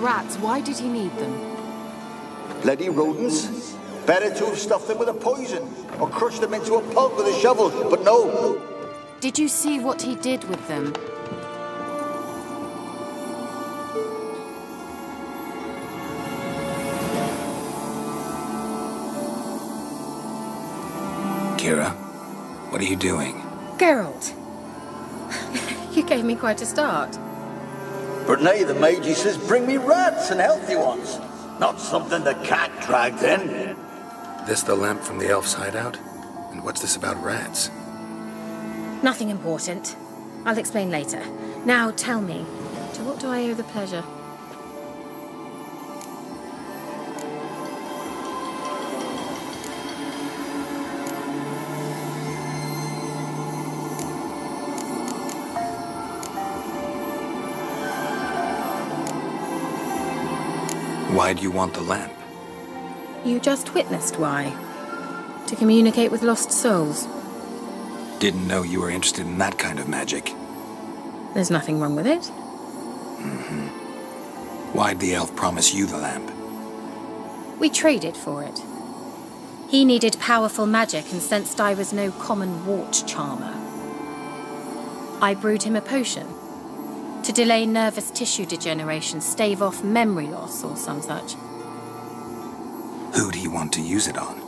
rats, why did he need them? Bloody rodents. Better to have stuffed them with a poison, or crushed them into a pulp with a shovel, but no. Did you see what he did with them? Keira, what are you doing? Geralt. You gave me quite a start. But now the mage says bring me rats and healthy ones. Not something the cat dragged in. This the lamp from the elf's hideout? And what's this about rats? Nothing important. I'll explain later. Now tell me, to what do I owe the pleasure? Why do you want the lamp? You just witnessed why. To communicate with lost souls. Didn't know you were interested in that kind of magic. There's nothing wrong with it. Why'd the elf promise you the lamp? We traded for it. He needed powerful magic and sensed I was no common wart charmer. I brewed him a potion. To delay nervous tissue degeneration, stave off memory loss or some such. Who'd he want to use it on?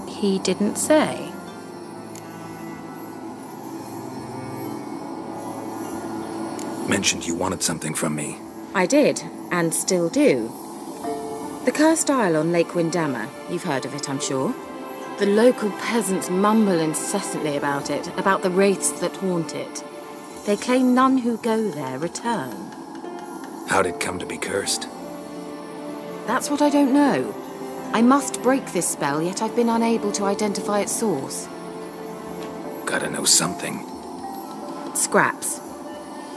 He didn't say. Mentioned you wanted something from me. I did, and still do. The cursed isle on Lake Windammer. You've heard of it, I'm sure. The local peasants mumble incessantly about it, about the wraiths that haunt it. They claim none who go there return. How'd it come to be cursed? That's what I don't know. I must break this spell, yet I've been unable to identify its source. Gotta know something. Scraps.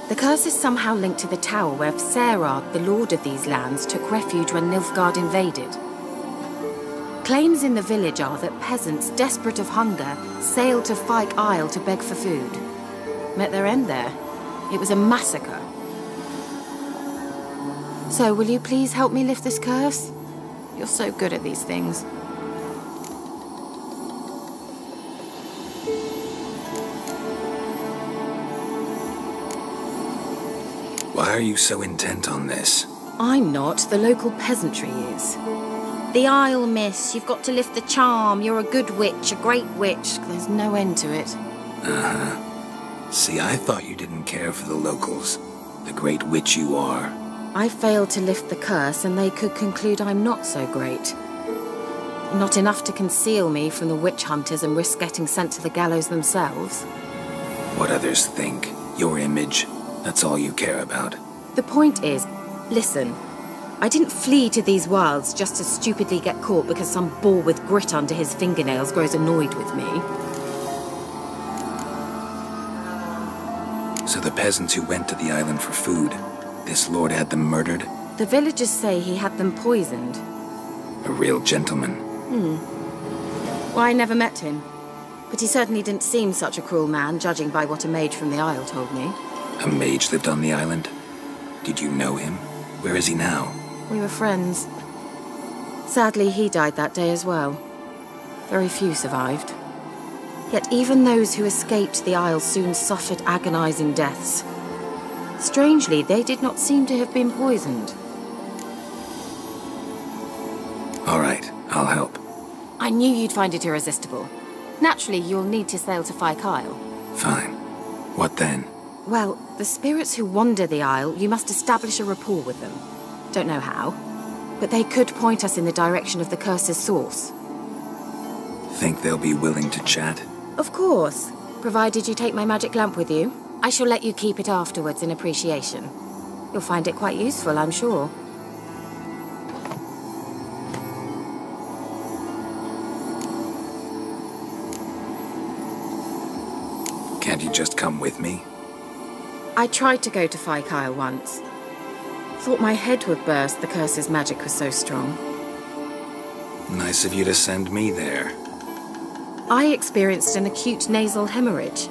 The curse is somehow linked to the tower where Serard, the lord of these lands, took refuge when Nilfgaard invaded. Claims in the village are that peasants, desperate of hunger, sailed to Fyke Isle to beg for food. Met their end there. It was a massacre. So, will you please help me lift this curse? You're so good at these things. Why are you so intent on this? I'm not. The local peasantry is. The Isle, miss. You've got to lift the charm. You're a good witch, a great witch. There's no end to it. See, I thought you didn't care for the locals. The great witch you are. I failed to lift the curse, and they could conclude I'm not so great. Not enough to conceal me from the witch hunters and risk getting sent to the gallows themselves. What others think, your image, that's all you care about. The point is, listen, I didn't flee to these wilds just to stupidly get caught because some boar with grit under his fingernails grows annoyed with me. So the peasants who went to the island for food, this lord had them murdered? The villagers say he had them poisoned. A real gentleman. Well, I never met him. But he certainly didn't seem such a cruel man, judging by what a mage from the Isle told me. A mage lived on the island? Did you know him? Where is he now? We were friends. Sadly, he died that day as well. Very few survived. Yet even those who escaped the Isle soon suffered agonizing deaths. Strangely, they did not seem to have been poisoned. All right, I'll help. I knew you'd find it irresistible. Naturally, you'll need to sail to Fyke Isle. Fine. What then? Well, the spirits who wander the Isle, you must establish a rapport with them. Don't know how, but they could point us in the direction of the curse's source. Think they'll be willing to chat? Of course, provided you take my magic lamp with you. I shall let you keep it afterwards in appreciation. You'll find it quite useful, I'm sure. Can't you just come with me? I tried to go to Fyke Isle once. Thought my head would burst, the curse's magic was so strong. Nice of you to send me there. I experienced an acute nasal hemorrhage.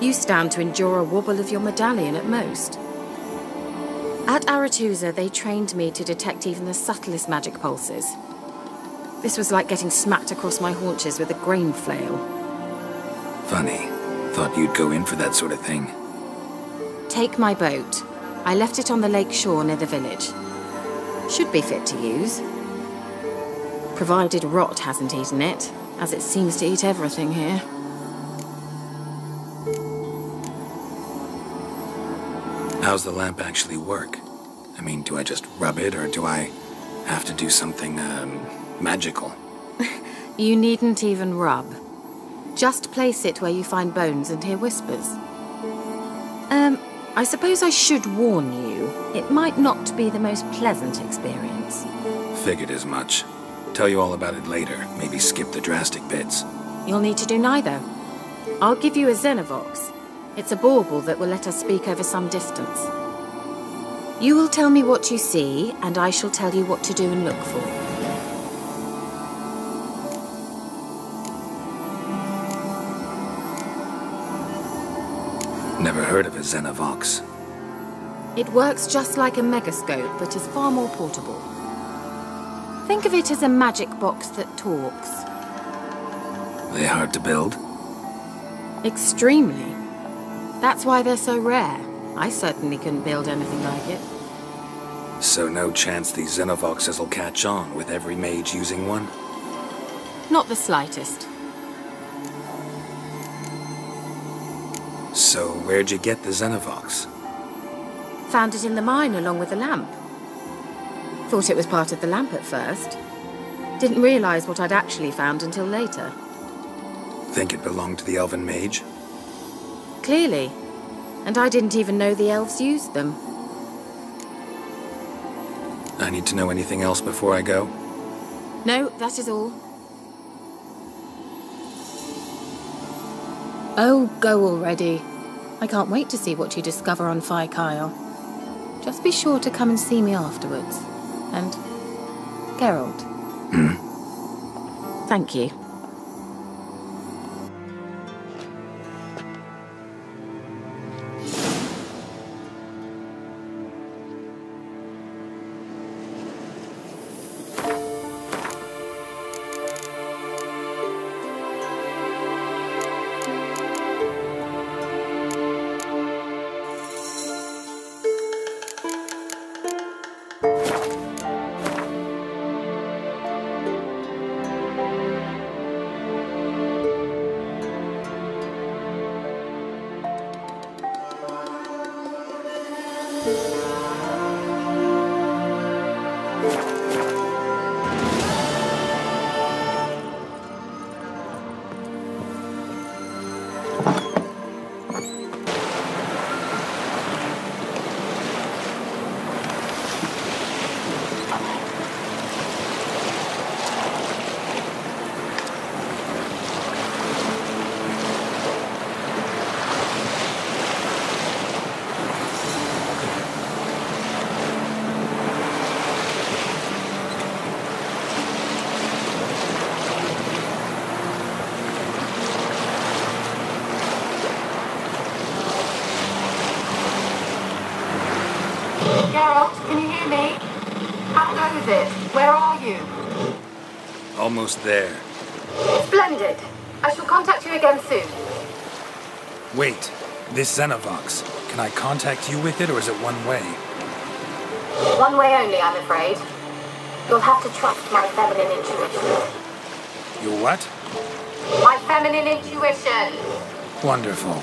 You stand to endure a wobble of your medallion at most. At Aretusa, they trained me to detect even the subtlest magic pulses. This was like getting smacked across my haunches with a grain flail. Funny. Thought you'd go in for that sort of thing. Take my boat. I left it on the lake shore near the village. Should be fit to use. Provided rot hasn't eaten it, as it seems to eat everything here. How's the lamp actually work? I mean, do I just rub it, or do I have to do something, magical? You needn't even rub. Just place it where you find bones and hear whispers. I suppose I should warn you, it might not be the most pleasant experience. Figured as much. Tell you all about it later, maybe skip the drastic bits. You'll need to do neither. I'll give you a Xenovox. It's a bauble that will let us speak over some distance. You will tell me what you see, and I shall tell you what to do and look for. Never heard of a Xenovox. It works just like a megascope, but is far more portable. Think of it as a magic box that talks. They hard to build? Extremely. That's why they're so rare. I certainly couldn't build anything like it. So no chance these Xenovoxes will catch on with every mage using one? Not the slightest. So where'd you get the Xenovox? Found it in the mine along with the lamp. Thought it was part of the lamp at first. Didn't realize what I'd actually found until later. Think it belonged to the elven mage? Clearly. And I didn't even know the elves used them. I need to know anything else before I go? No, that is all. Oh, go already. I can't wait to see what you discover on Phi Kyle. Just be sure to come and see me afterwards. And Geralt. Thank you. Geralt, can you hear me? How goes it? Where are you? Almost there. Splendid. I shall contact you again soon. Wait, this Xenovox. Can I contact you with it, or is it one way? One way only, I'm afraid. You'll have to trust my feminine intuition. Your what? My feminine intuition! Wonderful.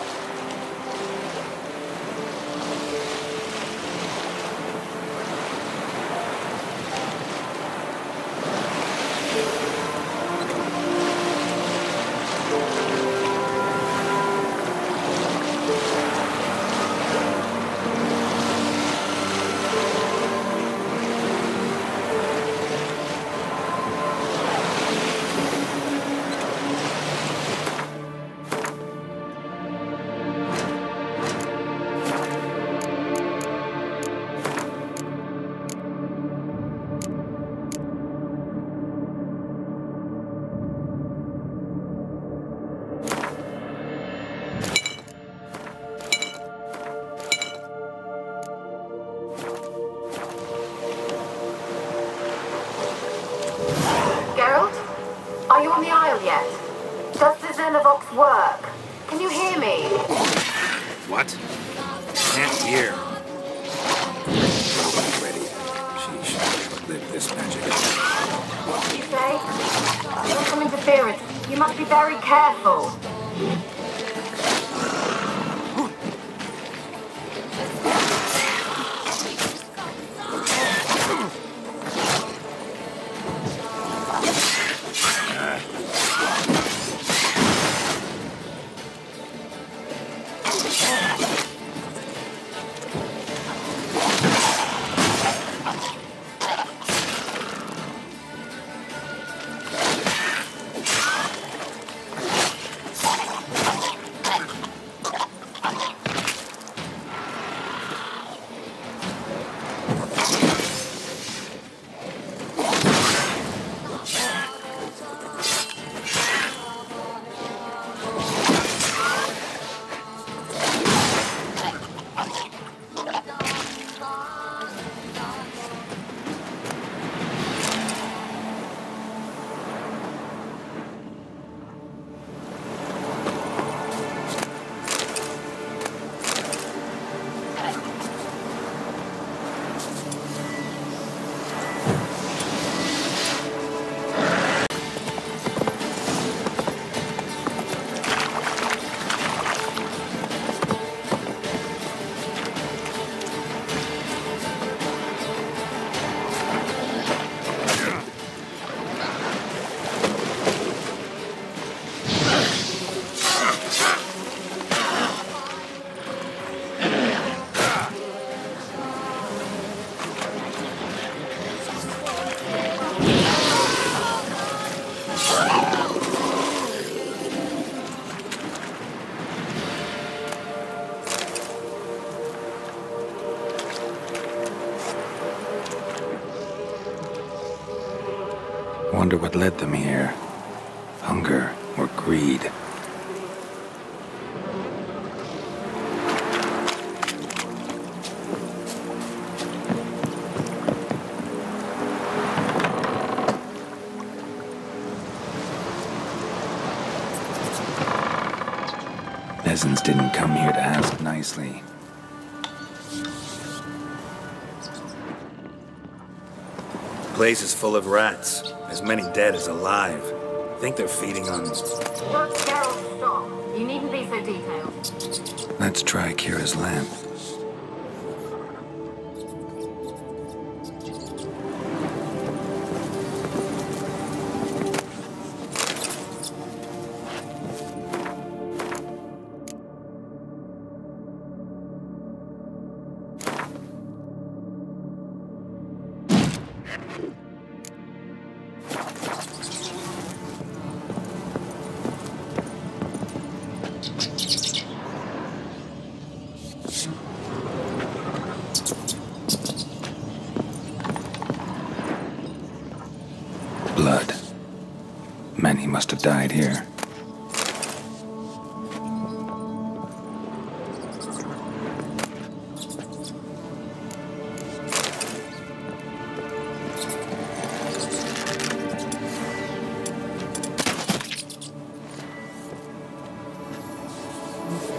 work. Can you hear me? What? Can't hear. Ready. Sheesh. Live this magic. What did you say? There's some interference. You must be very careful. Wonder what led them here. Hunger or greed. Peasants didn't come here to ask nicely. Place is full of rats. As many dead as alive. Think they're feeding on... Look, Geralt, stop. You needn't be so detailed. Let's try Keira's lamp. Blood. Many must have died here.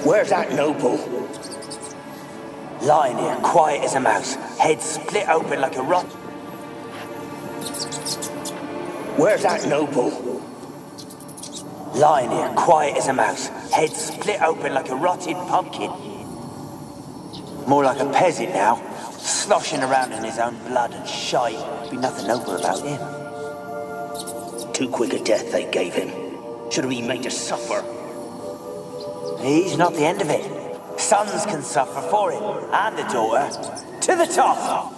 Where's that noble? Lying here, quiet as a mouse, head split open like a rot. Where's that noble? Lying here, quiet as a mouse, head split open like a rotted pumpkin. More like a peasant now, sloshing around in his own blood and shite. Be nothing noble about him. Too quick a death they gave him. Should have been made to suffer. He's not the end of it. Sons can suffer for him, and the daughter. To the top!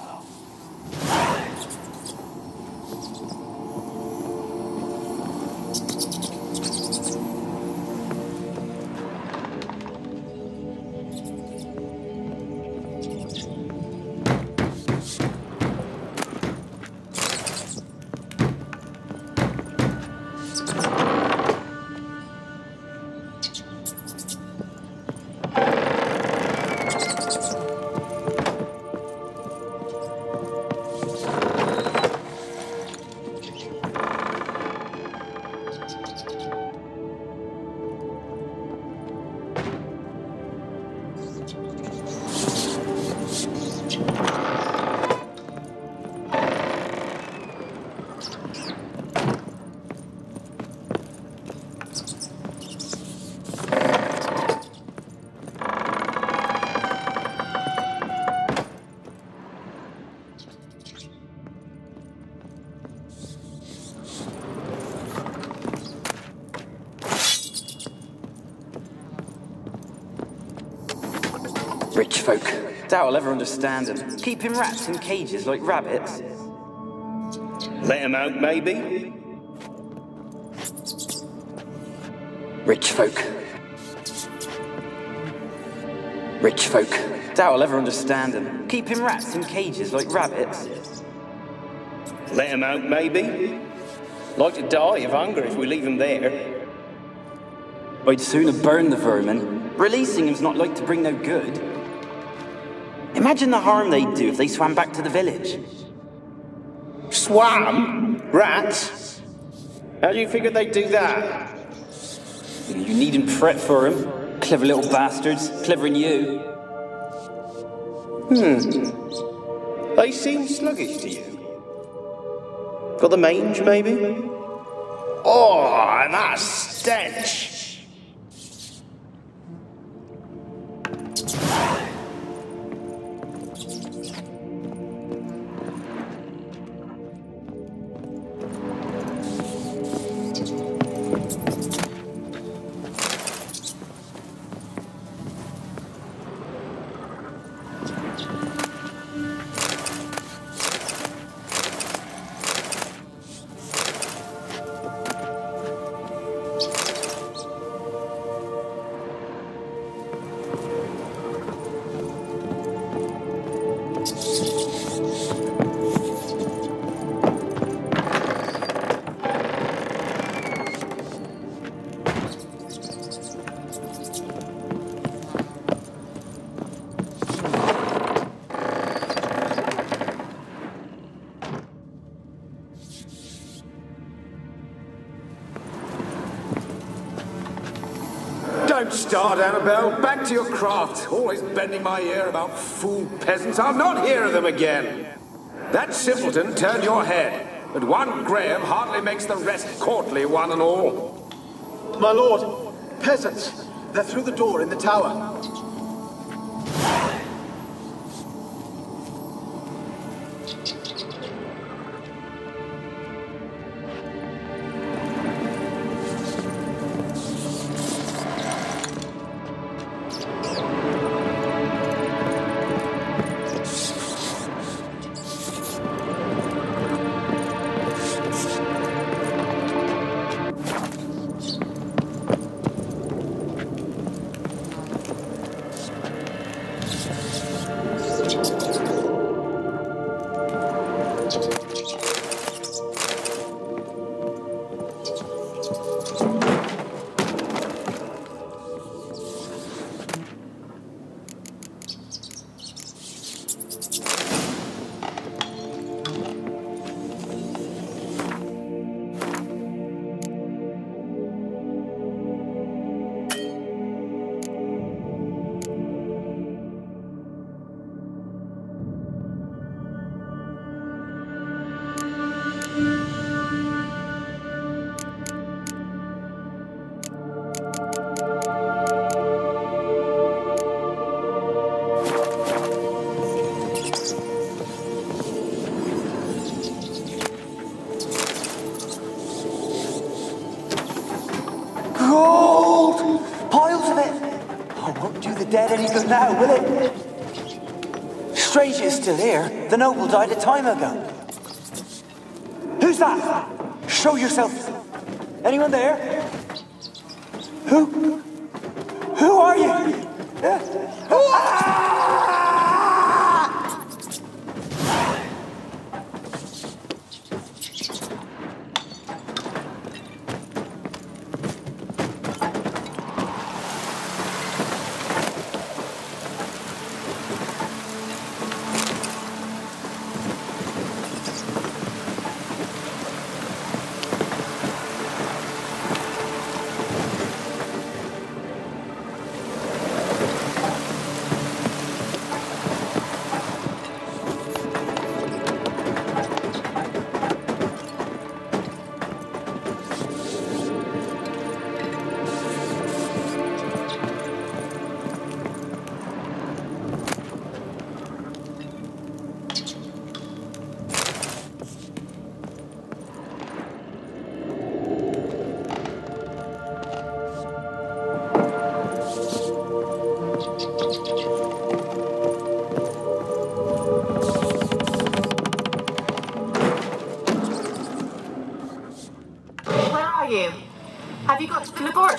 Rich folk. Doubt I'll ever understand them. Keeping rats in cages like rabbits. Let him out, maybe? Rich folk. Rich folk. Doubt I'll ever understand them. Keeping rats in cages like rabbits. Let him out, maybe? Like to die of hunger if we leave him there. I'd sooner burn the vermin. Releasing him's not like to bring no good. Imagine the harm they'd do if they swam back to the village. Swam? Rats? How do you figure they'd do that? You needn't fret for him. Clever little bastards. Clever than you. They seem sluggish to you. Got the mange, maybe? Oh, and that stench! Don't start, Annabelle. Back to your craft. Always bending my ear about fool peasants. I'll not hear of them again. That simpleton turned your head, but one Graham hardly makes the rest courtly, one and all. My lord, peasants. They're through the door in the tower. Dead any good now, will it? Strange it's still here. The noble died a time ago. Who's that? Show yourself. Anyone there? Who are you?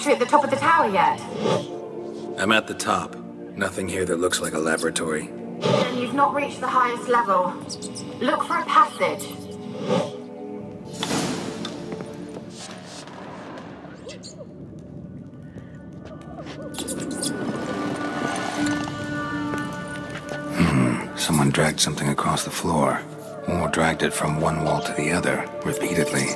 laboratory at the top of the tower yet? I'm at the top. Nothing here that looks like a laboratory. Then you've not reached the highest level. Look for a passage. Someone dragged something across the floor, or dragged it from one wall to the other, repeatedly.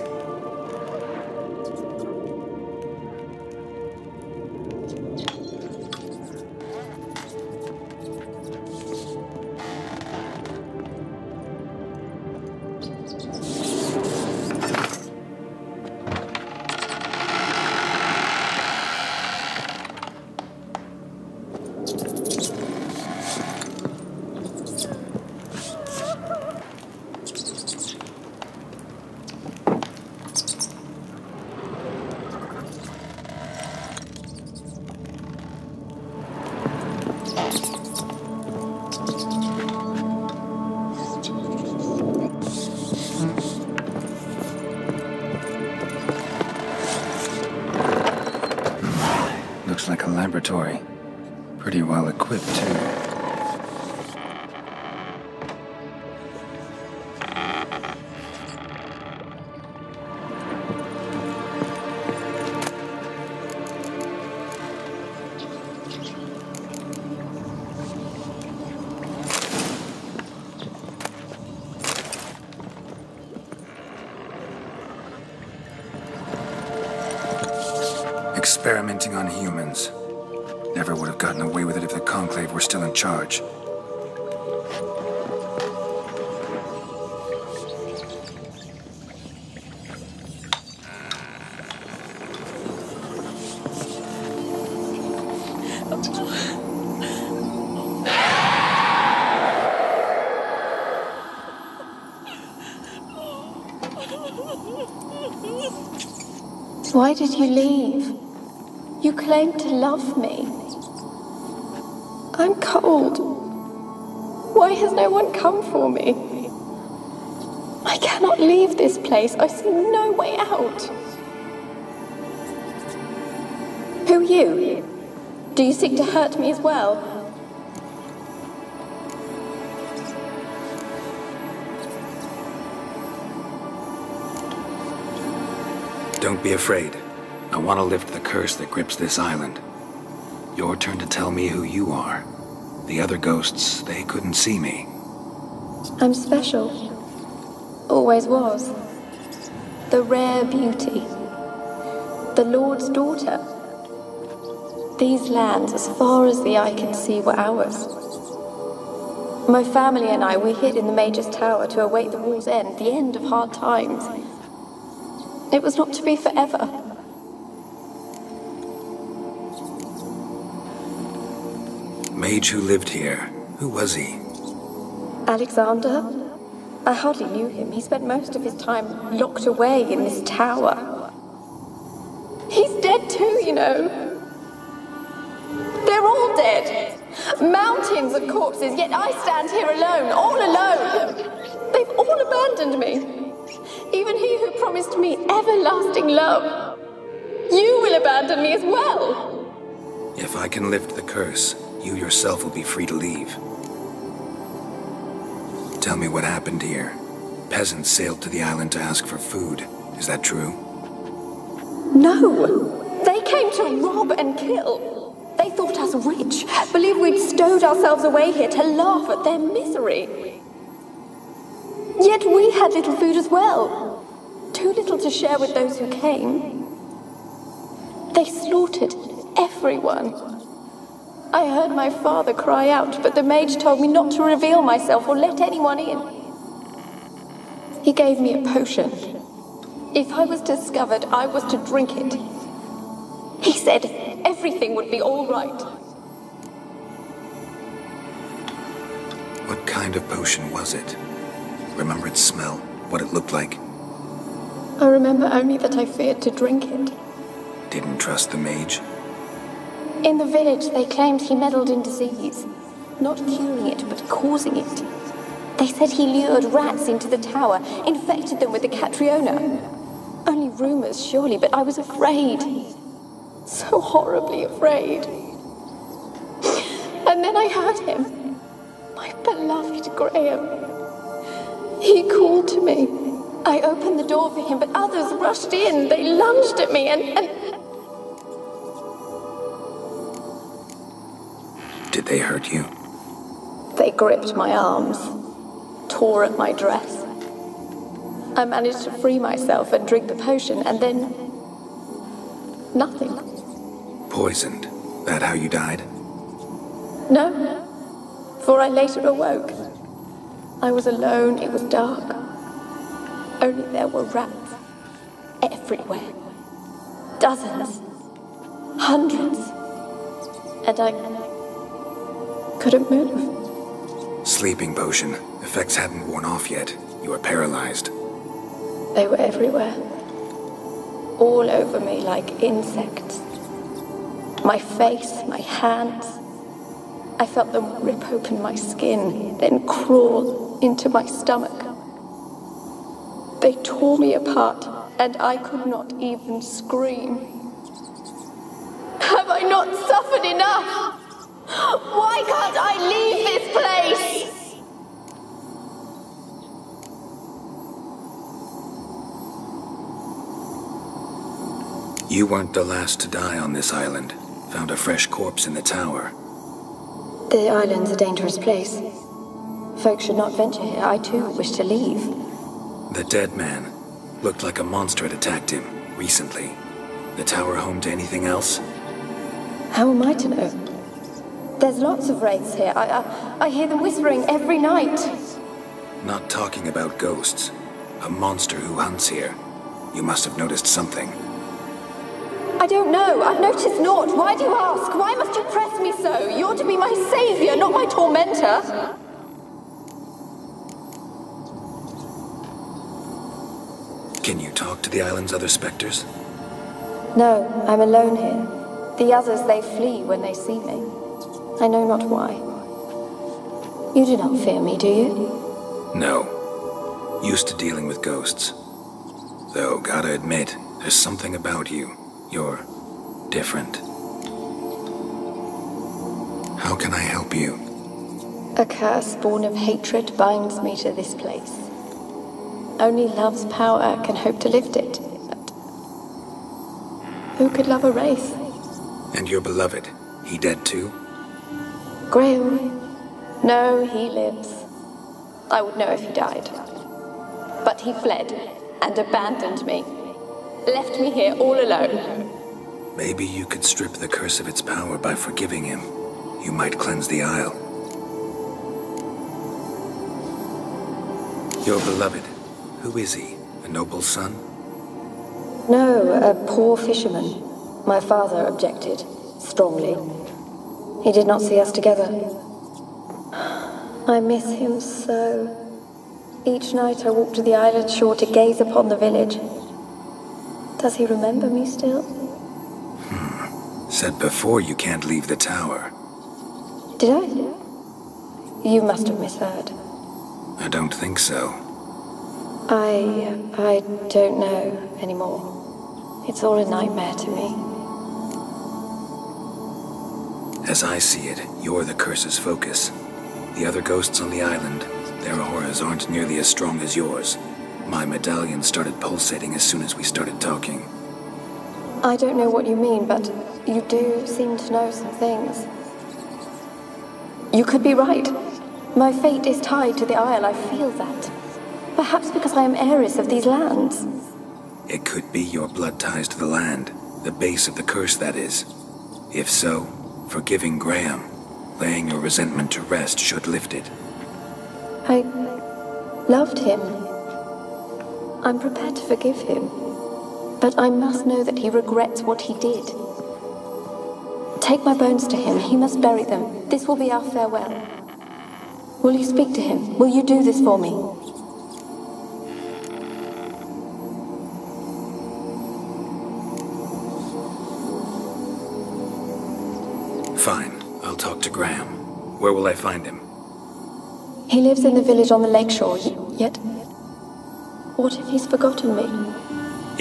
Looks like a laboratory. Pretty well equipped, too. Experimenting on humans. Never would have gotten away with it if the Conclave were still in charge. Why did you leave? You claimed to love me. I'm cold. Why has no one come for me? I cannot leave this place. I see no way out. Who are you? Do you seek to hurt me as well? Don't be afraid. I want to lift the curse that grips this island. Your turn to tell me who you are. The other ghosts, they couldn't see me. I'm special. Always was. The rare beauty. The Lord's daughter. These lands, as far as the eye can see, were ours. My family and I, we hid in the Major's Tower to await the war's end, the end of hard times. It was not to be forever. Mage who lived here. Who was he? Alexander? I hardly knew him. He spent most of his time locked away in this tower. He's dead too, you know. They're all dead. Mountains of corpses, yet I stand here alone, all alone. They've all abandoned me. Even he who promised me everlasting love. You will abandon me as well. If I can lift the curse, you yourself will be free to leave. Tell me what happened here. Peasants sailed to the island to ask for food. Is that true? No. They came to rob and kill. They thought us rich, believed we'd stowed ourselves away here to laugh at their misery. Yet we had little food as well. Too little to share with those who came. They slaughtered everyone. I heard my father cry out, but the mage told me not to reveal myself or let anyone in. He gave me a potion. If I was discovered, I was to drink it. He said everything would be all right. What kind of potion was it? Remember its smell? What it looked like? I remember only that I feared to drink it. Didn't trust the mage? In the village, they claimed he meddled in disease. Not curing it, but causing it. They said he lured rats into the tower, infected them with the Catriona. Only rumors, surely, but I was afraid. so horribly afraid. And then I heard him, my beloved Graham. He called to me. I opened the door for him, but others rushed in. They lunged at me and... Did they hurt you? They gripped my arms, tore at my dress. I managed to free myself and drink the potion, and then... nothing. Poisoned? That how you died? No, for I later awoke. I was alone, it was dark. Only there were rats everywhere. Dozens. Hundreds. And I couldn't move. Sleeping potion. Effects hadn't worn off yet. You were paralyzed. They were everywhere. All over me like insects. My face, my hands. I felt them rip open my skin, then crawl into my stomach. They tore me apart, and I could not even scream. Have I not suffered enough? Why can't I leave this place? You weren't the last to die on this island. Found a fresh corpse in the tower. The island's a dangerous place. Folks should not venture here. I too wish to leave. The dead man. Looked like a monster had attacked him, recently. The tower home to anything else? How am I to know? There's lots of wraiths here. I hear them whispering every night. Not talking about ghosts. A monster who hunts here. You must have noticed something. I don't know. I've noticed naught. Why do you ask? Why must you press me so? You're to be my savior, not my tormentor. Can you talk to the island's other specters? No, I'm alone here. The others, they flee when they see me. I know not why. You do not fear me, do you? No. Used to dealing with ghosts. Though, gotta admit, there's something about you. You're different. How can I help you? A curse born of hatred binds me to this place. Only love's power can hope to lift it. But who could love a wraith? And your beloved, he dead too? Graham? No, he lives. I would know if he died. But he fled and abandoned me. Left me here all alone. Maybe you could strip the curse of its power by forgiving him. You might cleanse the isle. Your beloved, who is he? A noble son? No, a poor fisherman. My father objected, strongly. He did not see us together. I miss him so. Each night I walk to the island shore to gaze upon the village. Does he remember me still? Said before you can't leave the tower. Did I? You must have misheard. I don't think so. I don't know anymore. It's all a nightmare to me. As I see it, you're the curse's focus. The other ghosts on the island, their auras aren't nearly as strong as yours. My medallion started pulsating as soon as we started talking. I don't know what you mean, but you do seem to know some things. You could be right. My fate is tied to the Isle, I feel that. Perhaps because I am heiress of these lands. It could be your blood ties to the land, the base of the curse, that is. If so, forgiving Graham, laying your resentment to rest should lift it. I loved him. I'm prepared to forgive him. But I must know that he regrets what he did. Take my bones to him. He must bury them. This will be our farewell. Will you speak to him? Will you do this for me? Fine. I'll talk to Graham. Where will I find him? He lives in the village on the lakeshore, yet... What if he's forgotten me?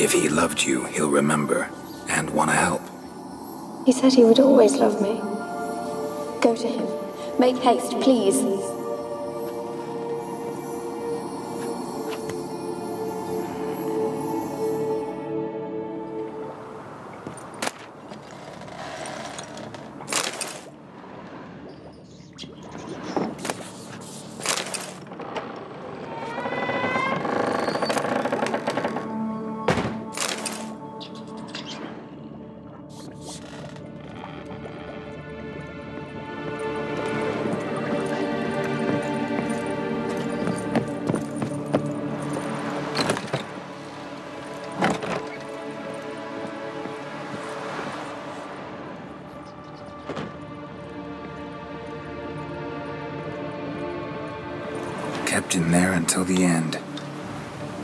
If he loved you, he'll remember, and want to help. He said he would always love me. Go to him. Make haste, please. Kept in there until the end.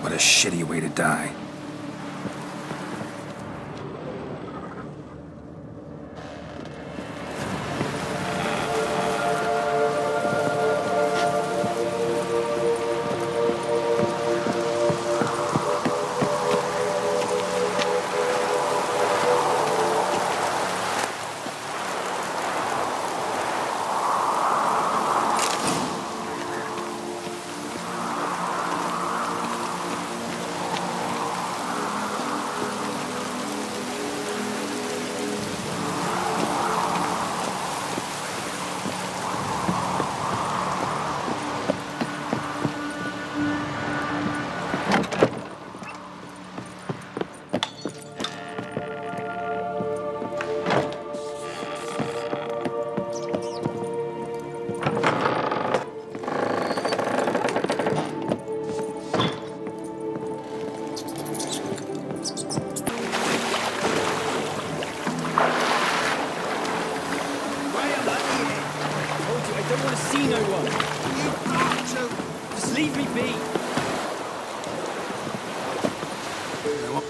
What a shitty way to die.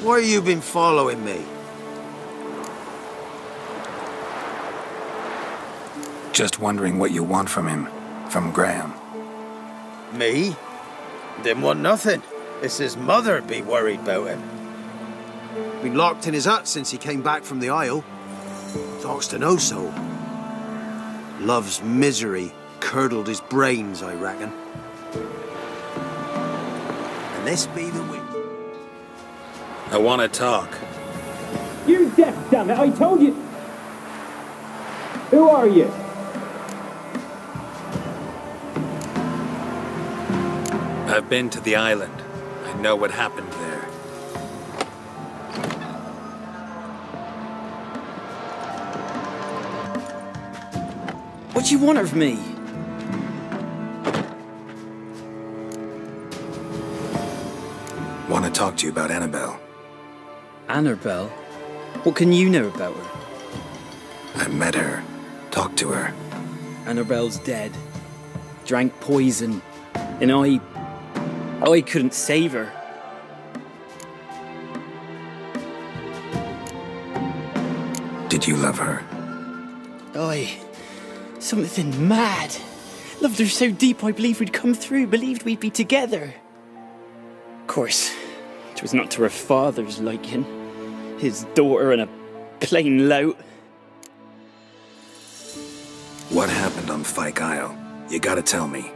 Why have you been following me? Just wondering what you want from him. From Graham. Me? Didn't want nothing. It's his mother be worried about him. Been locked in his hut since he came back from the Isle. Talks to no soul. Love's misery curdled his brains, I reckon. And this be the wind. I want to talk. You deaf, damn it! I told you. Who are you? I've been to the island. I know what happened there. What do you want of me? Want to talk to you about Annabelle. Annabelle? What can you know about her? I met her. Talked to her. Annabelle's dead. Drank poison. And I couldn't save her. Did you love her? Something mad. Loved her so deep I believed we'd come through, believed we'd be together. Of course, it was not to her father's liking. His daughter and a plain lout. What happened on Fyke Isle? You gotta tell me.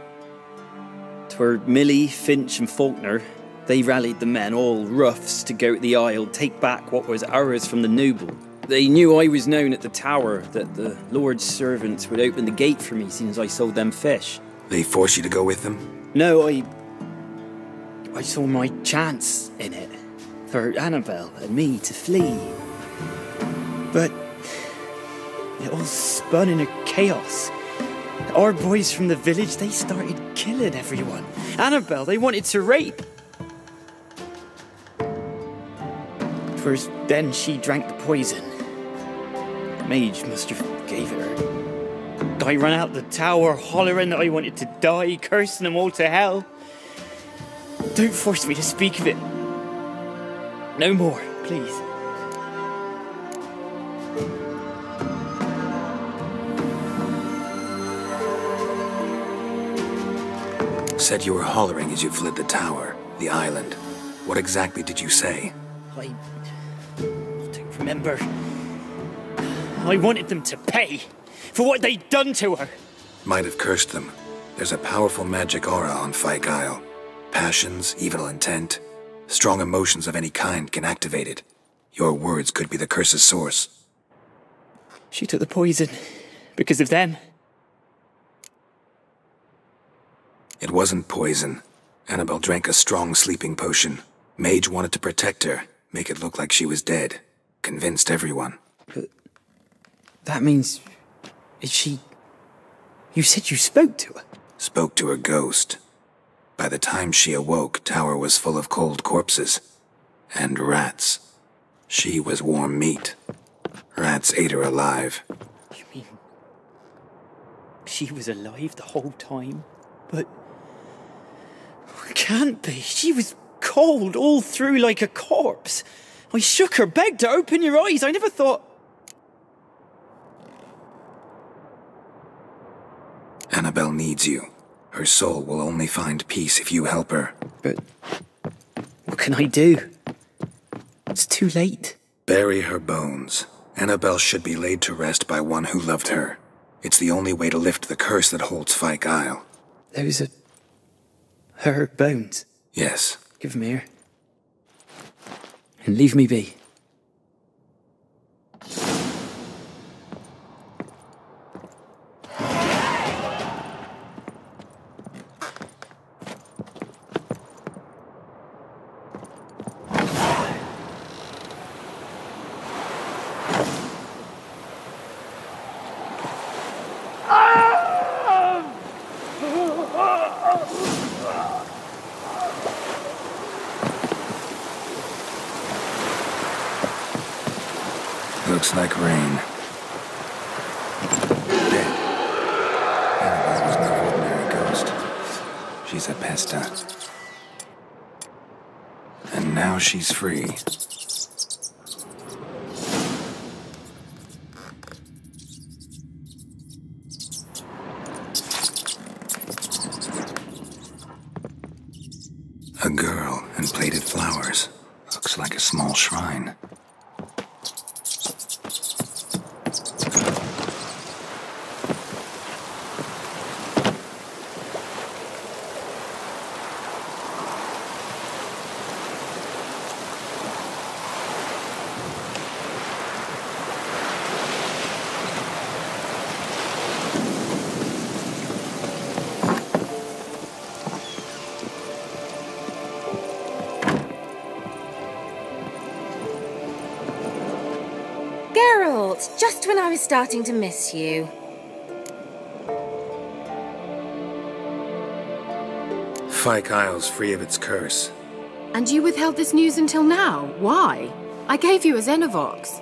'Twere Millie, Finch and Faulkner. They rallied the men, all roughs, to go to the Isle, take back what was ours from the noble. They knew I was known at the tower, that the Lord's servants would open the gate for me since I sold them fish. They forced you to go with them? No, I saw my chance in it. For Annabelle and me to flee. But it all spun in a chaos. Our boys from the village, they started killing everyone. Annabelle, they wanted to rape. First, then she drank the poison. The mage must have gave it her. I ran out the tower, hollering that I wanted to die, cursing them all to hell. Don't force me to speak of it. No more, please. Said you were hollering as you fled the tower, the island. What exactly did you say? I don't remember. I wanted them to pay for what they'd done to her. Might have cursed them. There's a powerful magic aura on Fyke Isle. Passions, evil intent, strong emotions of any kind can activate it. Your words could be the curse's source. She took the poison because of them. It wasn't poison. Annabelle drank a strong sleeping potion. Mage wanted to protect her, make it look like she was dead. Convinced everyone. But that means... is she... You said you spoke to her? Spoke to her ghost. By the time she awoke, Tower was full of cold corpses. And rats. She was warm meat. Rats ate her alive. You mean... she was alive the whole time? But... can't be. She was cold all through like a corpse. I shook her, begged her, open your eyes. I never thought... Annabelle needs you. Her soul will only find peace if you help her. But... what can I do? It's too late. Bury her bones. Annabelle should be laid to rest by one who loved her. It's the only way to lift the curse that holds Fyke Isle. Those are... her bones? Yes. Give them here. And leave me be. Looks like rain. Dead. Annabelle was no ordinary ghost. She's a pesta. And now she's free. A girl and plated flowers. Looks like a small shrine. Geralt, just when I was starting to miss you. Fyke Isle's free of its curse. And you withheld this news until now? Why? I gave you a Xenovox.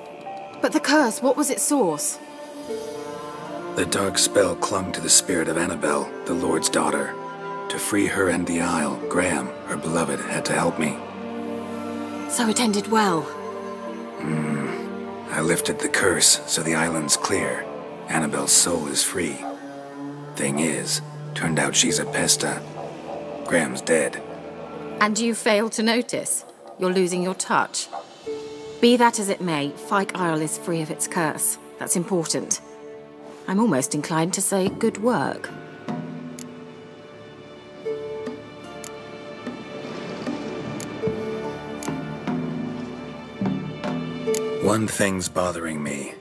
But the curse, what was its source? The dark spell clung to the spirit of Annabelle, the Lord's daughter. To free her and the Isle, Graham, her beloved, had to help me. So it ended well. I lifted the curse, so the island's clear. Annabelle's soul is free. Thing is, turned out she's a pesta. Graham's dead. And you failed to notice? You're losing your touch. Be that as it may, Fyke Isle is free of its curse. That's important. I'm almost inclined to say good work. One thing's bothering me.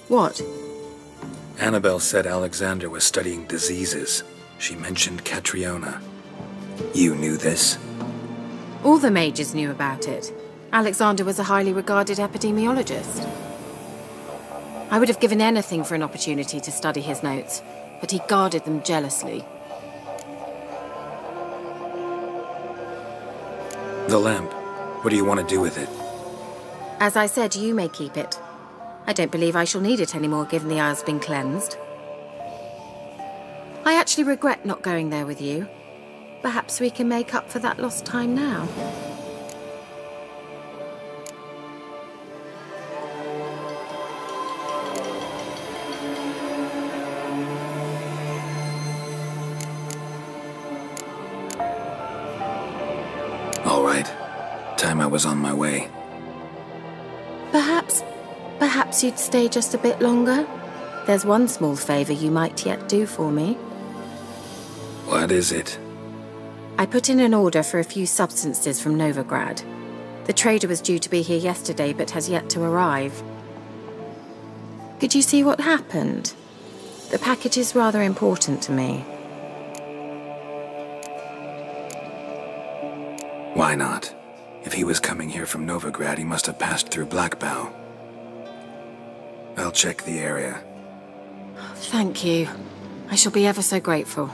What? Annabelle said Alexander was studying diseases. She mentioned Catriona. You knew this? All the mages knew about it. Alexander was a highly regarded epidemiologist. I would have given anything for an opportunity to study his notes, but he guarded them jealously. The lamp. What do you want to do with it? As I said, you may keep it. I don't believe I shall need it anymore, given the Isle's been cleansed. I actually regret not going there with you. Perhaps we can make up for that lost time now. All right. Time I was on my way. Perhaps you'd stay just a bit longer? There's one small favor you might yet do for me. What is it? I put in an order for a few substances from Novigrad. The trader was due to be here yesterday, but has yet to arrive. Could you see what happened? The package is rather important to me. Why not? If he was coming here from Novigrad, he must have passed through Blackbow. I'll check the area. Thank you. I shall be ever so grateful.